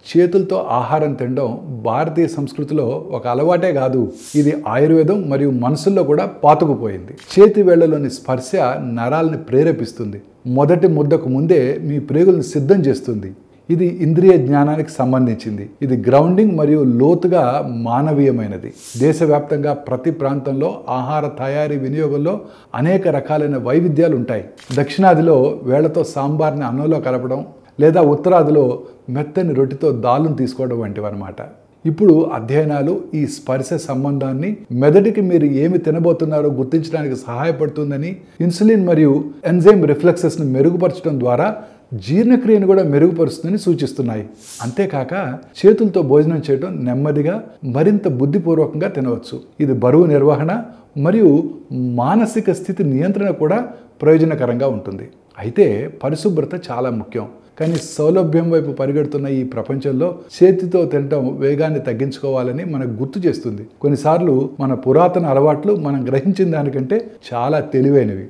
చేతులతో ఆహారం తినడం భారతీయ సంస్కృతిలో ఒక అలవాటే కాదు, ఇది ఆయుర్వేదం మరియు మనసుల్లో కూడా పాతుకుపోయింది. చేతి వేళ్లలోని స్పర్శ నరాల్ని ప్రేరేపిస్తుంది. మొదటి ముద్దకు ముందే మీ ప్రేగుల్ని సిద్ధం చేస్తుంది. ఇది ఇంద్రియ జ్ఞానానికి సంబంధించింది. ఇది గ్రౌండింగ్ మరియు లోతుగా మానవీయమైనది. దేశవ్యాప్తంగా ప్రతి ప్రాంతంలో ఆహార తయారీ వినియోగంలో అనేక రకాలైన వైవిధ్యాలు ఉంటాయి. దక్షిణాదిలో వేళ్లతో సాంబార్ని అన్నంలో కలపడం, లేదా ఉత్తరాదిలో మెత్తని రొట్టెతో దాలును తీసుకోవడం వంటివన్నమాట. ఇప్పుడు అధ్యయనాలు ఈ స్పర్శ సంబంధాన్ని మెదడుకి మీరు ఏమి తినబోతున్నారో గుర్తించడానికి సహాయపడుతుందని, ఇన్సులిన్ మరియు ఎంజైమ్ రిఫ్లెక్సెస్ని మెరుగుపరచడం ద్వారా జీర్ణక్రియను కూడా మెరుగుపరుస్తుందని సూచిస్తున్నాయి. అంతేకాక చేతులతో భోజనం చేయడం నెమ్మదిగా మరింత బుద్ధిపూర్వకంగా తినవచ్చు. ఇది బరువు నిర్వహణ మరియు మానసిక స్థితి నియంత్రణ కూడా ప్రయోజనకరంగా ఉంటుంది. అయితే పరిశుభ్రత చాలా ముఖ్యం. కానీ సౌలభ్యం వైపు పరిగెడుతున్న ఈ ప్రపంచంలో చేతితో తినటం వేగాన్ని తగ్గించుకోవాలని మనకు గుర్తు చేస్తుంది. కొన్నిసార్లు మన పురాతన అలవాట్లు మనం గ్రహించిన దానికంటే చాలా తెలివైనవి.